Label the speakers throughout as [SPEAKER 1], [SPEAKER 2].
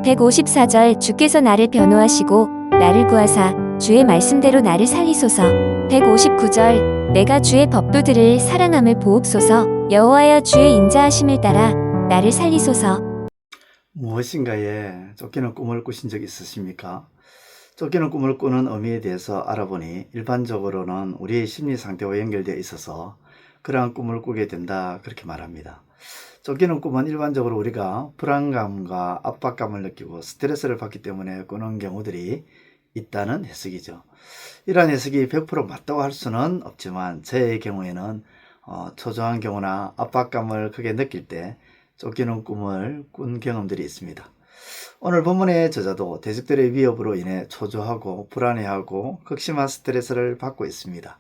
[SPEAKER 1] 154절 주께서 나를 변호하시고 나를 구하사 주의 말씀대로 나를 살리소서. 159절 내가 주의 법도들을 사랑함을 보옵소서. 여호와여 주의 인자하심을 따라 나를 살리소서.
[SPEAKER 2] 무엇인가에 쫓기는 꿈을 꾸신 적 있으십니까? 쫓기는 꿈을 꾸는 의미에 대해서 알아보니 일반적으로는 우리의 심리 상태와 연결되어 있어서 그러한 꿈을 꾸게 된다, 그렇게 말합니다. 쫓기는 꿈은 일반적으로 우리가 불안감과 압박감을 느끼고 스트레스를 받기 때문에 꾸는 경우들이 있다는 해석이죠. 이러한 해석이 100% 맞다고 할 수는 없지만 제 경우에는 초조한 경우나 압박감을 크게 느낄 때 쫓기는 꿈을 꾼 경험들이 있습니다. 오늘 본문의 저자도 대적들의 위협으로 인해 초조하고 불안해하고 극심한 스트레스를 받고 있습니다.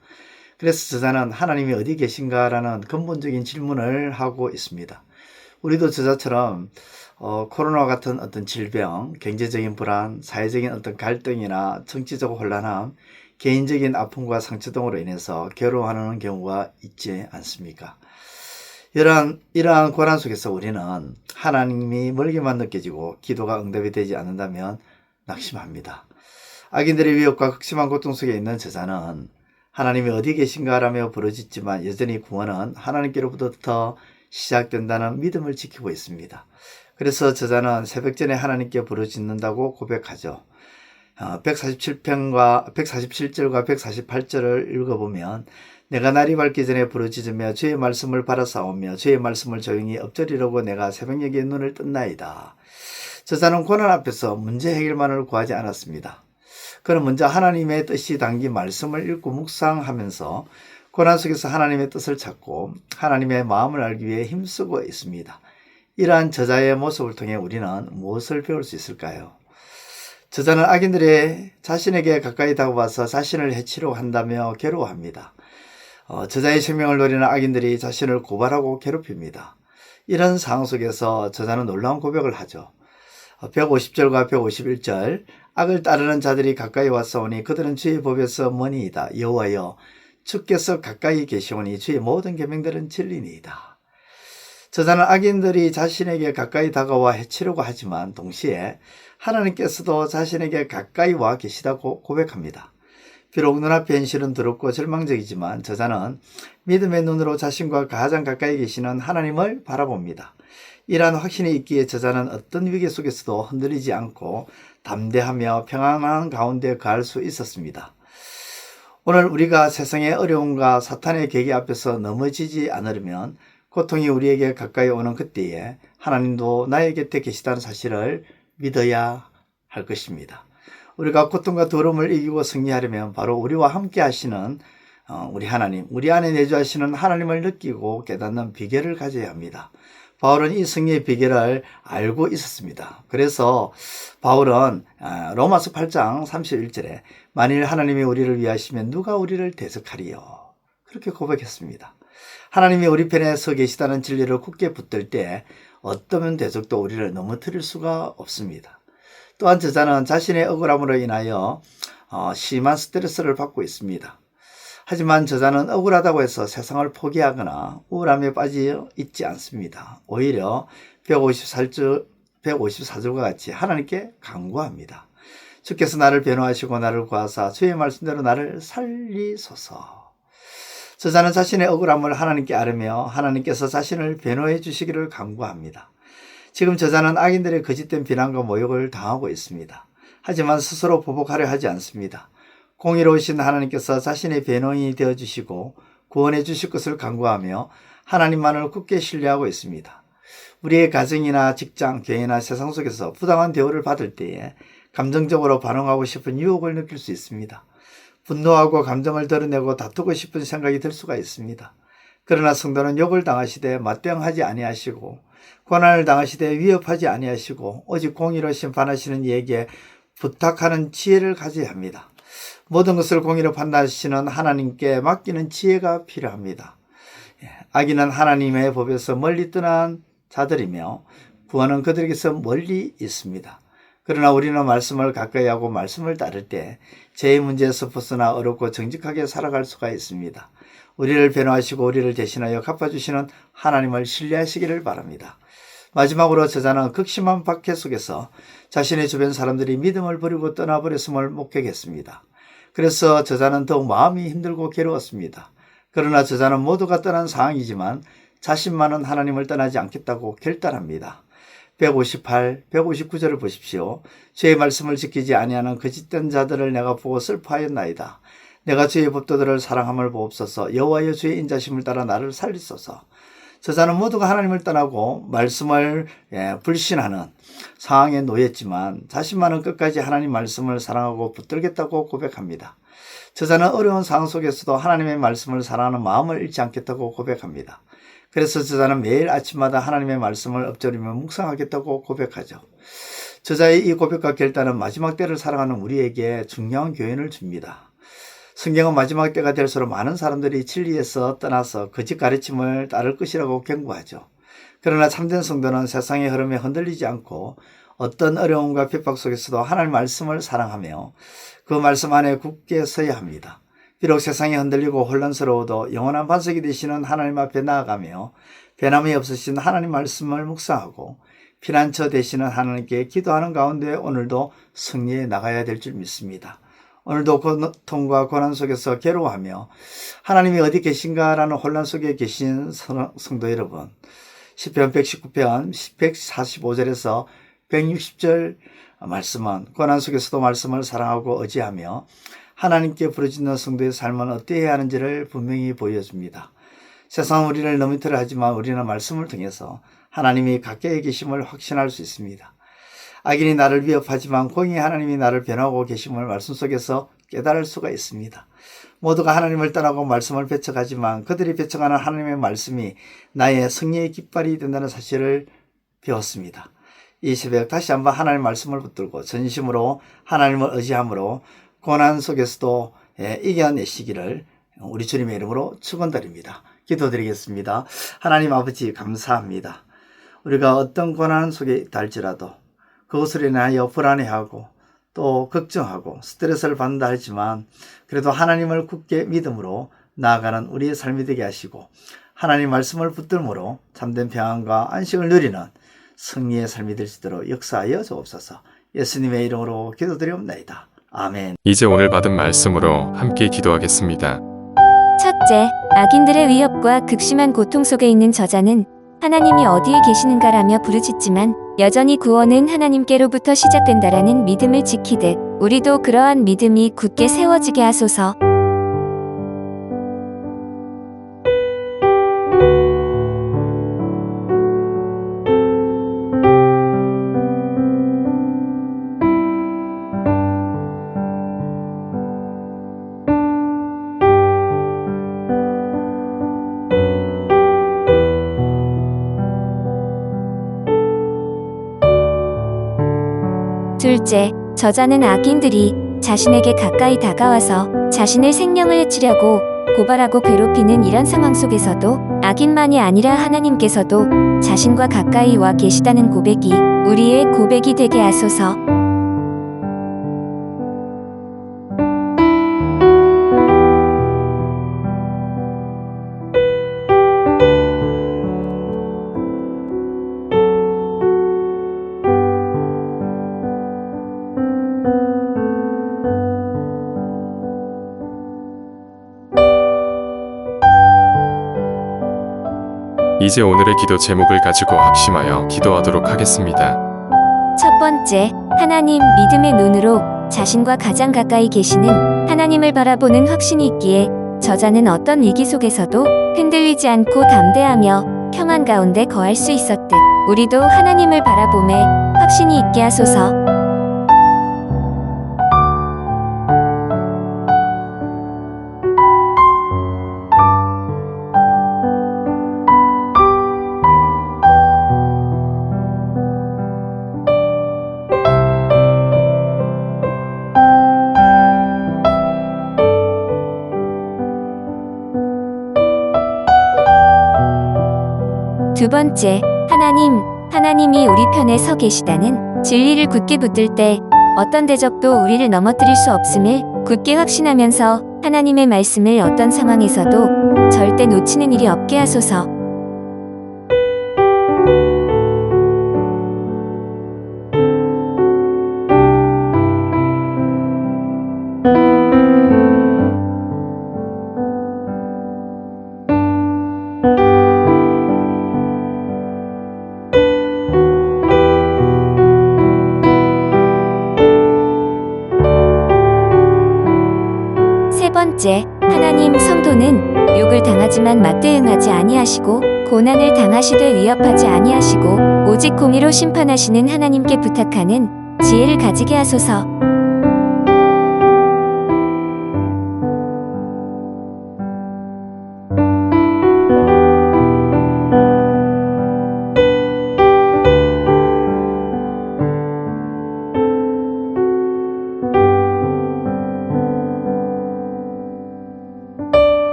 [SPEAKER 2] 그래서 저자는 하나님이 어디 계신가라는 근본적인 질문을 하고 있습니다. 우리도 저자처럼 코로나와 같은 어떤 질병, 경제적인 불안, 사회적인 어떤 갈등이나 정치적 혼란함, 개인적인 아픔과 상처 등으로 인해서 괴로워하는 경우가 있지 않습니까? 이러한 고난 속에서 우리는 하나님이 멀게만 느껴지고 기도가 응답이 되지 않는다면 낙심합니다. 악인들의 위협과 극심한 고통 속에 있는 저자는 하나님이 어디 계신가라며 부르짖지만 여전히 구원은 하나님께로부터 시작된다는 믿음을 지키고 있습니다. 그래서 저자는 새벽전에 하나님께 부르짖는다고 고백하죠. 147절과 148절을 읽어보면 내가 날이 밝기 전에 부르짖으며 주의 말씀을 바라싸우며 주의 말씀을 조용히 엎드리려고 내가 새벽녘에 눈을 떴나이다. 저자는 고난 앞에서 문제 해결만을 구하지 않았습니다. 그는 먼저 하나님의 뜻이 담긴 말씀을 읽고 묵상하면서 고난 속에서 하나님의 뜻을 찾고 하나님의 마음을 알기 위해 힘쓰고 있습니다. 이러한 저자의 모습을 통해 우리는 무엇을 배울 수 있을까요? 저자는 악인들의 자신에게 가까이 다가와서 자신을 해치려고 한다며 괴로워합니다. 저자의 생명을 노리는 악인들이 자신을 고발하고 괴롭힙니다. 이런 상황 속에서 저자는 놀라운 고백을 하죠. 150절과 151절 악을 따르는 자들이 가까이 왔사오니 그들은 주의 법에서 머니이다. 여호와여 주께서 가까이 계시오니 주의 모든 계명들은 진리니이다. 저자는 악인들이 자신에게 가까이 다가와 해치려고 하지만 동시에 하나님께서도 자신에게 가까이 와 계시다고 고백합니다. 비록 눈앞의 현실은 두렵고 절망적이지만 저자는 믿음의 눈으로 자신과 가장 가까이 계시는 하나님을 바라봅니다. 이러한 확신이 있기에 저자는 어떤 위기 속에서도 흔들리지 않고 담대하며 평안한 가운데 거할 수 있었습니다. 오늘 우리가 세상의 어려움과 사탄의 계기 앞에서 넘어지지 않으려면 고통이 우리에게 가까이 오는 그때에 하나님도 나의 곁에 계시다는 사실을 믿어야 할 것입니다. 우리가 고통과 더러움을 이기고 승리하려면 바로 우리와 함께 하시는 우리 하나님, 우리 안에 내주하시는 하나님을 느끼고 깨닫는 비결을 가져야 합니다. 바울은 이 승리의 비결을 알고 있었습니다. 그래서 바울은 로마서 8장 31절에 만일 하나님이 우리를 위하시면 누가 우리를 대적하리요? 그렇게 고백했습니다. 하나님이 우리 편에 서 계시다는 진리를 굳게 붙들 때 어떤 대적도 우리를 넘어뜨릴 수가 없습니다. 또한 저자는 자신의 억울함으로 인하여 심한 스트레스를 받고 있습니다. 하지만 저자는 억울하다고 해서 세상을 포기하거나 우울함에 빠져 있지 않습니다. 오히려 154절과 같이 하나님께 간구합니다. 주께서 나를 변호하시고 나를 구하사 주의 말씀대로 나를 살리소서. 저자는 자신의 억울함을 하나님께 아뢰며 하나님께서 자신을 변호해 주시기를 간구합니다. 지금 저자는 악인들의 거짓된 비난과 모욕을 당하고 있습니다. 하지만 스스로 보복하려 하지 않습니다. 공의로우신 하나님께서 자신의 변호인이 되어주시고 구원해 주실 것을 간구하며 하나님만을 굳게 신뢰하고 있습니다. 우리의 가정이나 직장, 교회나 세상 속에서 부당한 대우를 받을 때에 감정적으로 반응하고 싶은 유혹을 느낄 수 있습니다. 분노하고 감정을 드러내고 다투고 싶은 생각이 들 수가 있습니다. 그러나 성도는 욕을 당하시되 맞대응하지 아니하시고 고난을 당하시되 위협하지 아니하시고 오직 공의로 심판하시는 이에게 부탁하는 지혜를 가져야 합니다. 모든 것을 공의로 판단하시는 하나님께 맡기는 지혜가 필요합니다. 악인은 하나님의 법에서 멀리 떠난 자들이며 구원은 그들에게서 멀리 있습니다. 그러나 우리는 말씀을 가까이 하고 말씀을 따를 때 죄의 문제에서 벗어나 어렵고 정직하게 살아갈 수가 있습니다. 우리를 변호하시고 우리를 대신하여 갚아주시는 하나님을 신뢰하시기를 바랍니다. 마지막으로 저자는 극심한 박해 속에서 자신의 주변 사람들이 믿음을 버리고 떠나버렸음을 목격했습니다. 그래서 저자는 더욱 마음이 힘들고 괴로웠습니다. 그러나 저자는 모두가 떠난 상황이지만 자신만은 하나님을 떠나지 않겠다고 결단합니다. 158, 159절을 보십시오. 주의 말씀을 지키지 아니하는 거짓된 자들을 내가 보고 슬퍼하였나이다. 내가 주의 법도들을 사랑함을 보옵소서. 여호와여 주의 인자심을 따라 나를 살리소서. 저자는 모두가 하나님을 떠나고 말씀을 불신하는 상황에 놓였지만 자신만은 끝까지 하나님 말씀을 사랑하고 붙들겠다고 고백합니다. 저자는 어려운 상황 속에서도 하나님의 말씀을 사랑하는 마음을 잃지 않겠다고 고백합니다. 그래서 저자는 매일 아침마다 하나님의 말씀을 엎드리며 묵상하겠다고 고백하죠. 저자의 이 고백과 결단은 마지막 때를 살아가는 우리에게 중요한 교훈을 줍니다. 성경은 마지막 때가 될수록 많은 사람들이 진리에서 떠나서 거짓 가르침을 따를 것이라고 경고하죠. 그러나 참된 성도는 세상의 흐름에 흔들리지 않고 어떤 어려움과 핍박 속에서도 하나님의 말씀을 사랑하며 그 말씀 안에 굳게 서야 합니다. 비록 세상이 흔들리고 혼란스러워도 영원한 반석이 되시는 하나님 앞에 나아가며 변함이 없으신 하나님 말씀을 묵상하고 피난처 되시는 하나님께 기도하는 가운데 오늘도 승리해 나가야 될 줄 믿습니다. 오늘도 고통과 고난 속에서 괴로워하며 하나님이 어디 계신가라는 혼란 속에 계신 성도 여러분, 시편 119편 145절에서 160절 말씀은 고난 속에서도 말씀을 사랑하고 의지하며 하나님께 부르짖는 성도의 삶은 어떠해야 하는지를 분명히 보여줍니다. 세상은 우리를 넘이터려 하지만 우리는 말씀을 통해서 하나님이 가까이 계심을 확신할 수 있습니다. 악인이 나를 위협하지만 공의 하나님이 나를 변화하고 계심을 말씀 속에서 깨달을 수가 있습니다. 모두가 하나님을 떠나고 말씀을 배척하지만 그들이 배척하는 하나님의 말씀이 나의 승리의 깃발이 된다는 사실을 배웠습니다. 이 새벽 다시 한번 하나님의 말씀을 붙들고 전심으로 하나님을 의지함으로 고난 속에서도 이겨내시기를 우리 주님의 이름으로 축원드립니다. 기도드리겠습니다. 하나님 아버지 감사합니다. 우리가 어떤 고난 속에 있다 할지라도 그것을 인하여 불안해하고 또 걱정하고 스트레스를 받는다 하지만 그래도 하나님을 굳게 믿음으로 나아가는 우리의 삶이 되게 하시고 하나님 말씀을 붙들므로 참된 평안과 안식을 누리는 승리의 삶이 될 수 있도록 역사하여 주옵소서. 예수님의 이름으로 기도드리옵나이다. 아멘.
[SPEAKER 3] 이제 오늘 받은 말씀으로 함께 기도하겠습니다.
[SPEAKER 1] 첫째, 악인들의 위협과 극심한 고통 속에 있는 저자는 하나님이 어디에 계시는가라며 부르짖지만 여전히 구원은 하나님께로부터 시작된다라는 믿음을 지키듯 우리도 그러한 믿음이 굳게 세워지게 하소서. 둘째, 저자는 악인들이 자신에게 가까이 다가와서 자신의 생명을 해치려고 고발하고 괴롭히는 이런 상황 속에서도 악인만이 아니라 하나님께서도 자신과 가까이 와 계시다는 고백이 우리의 고백이 되게 하소서.
[SPEAKER 3] 이제 오늘의 기도 제목을 가지고 확심하여 기도하도록 하겠습니다.
[SPEAKER 1] 첫 번째, 하나님 믿음의 눈으로 자신과 가장 가까이 계시는 하나님을 바라보는 확신이 있기에 저자는 어떤 위기 속에서도 흔들리지 않고 담대하며 평안 가운데 거할 수 있었듯 우리도 하나님을 바라보매 확신이 있게 하소서. 두 번째, 하나님이 우리 편에 서 계시다는 진리를 굳게 붙들 때 어떤 대적도 우리를 넘어뜨릴 수 없음을 굳게 확신하면서 하나님의 말씀을 어떤 상황에서도 절대 놓치는 일이 없게 하소서. 둘째, 하나님 성도는 욕을 당하지만 맞대응하지 아니하시고 고난을 당하시되 위협하지 아니하시고 오직 공의로 심판하시는 하나님께 부탁하는 지혜를 가지게 하소서.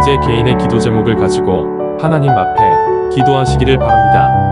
[SPEAKER 4] 이제 개인의 기도 제목을 가지고 하나님 앞에 기도하시기를 바랍니다.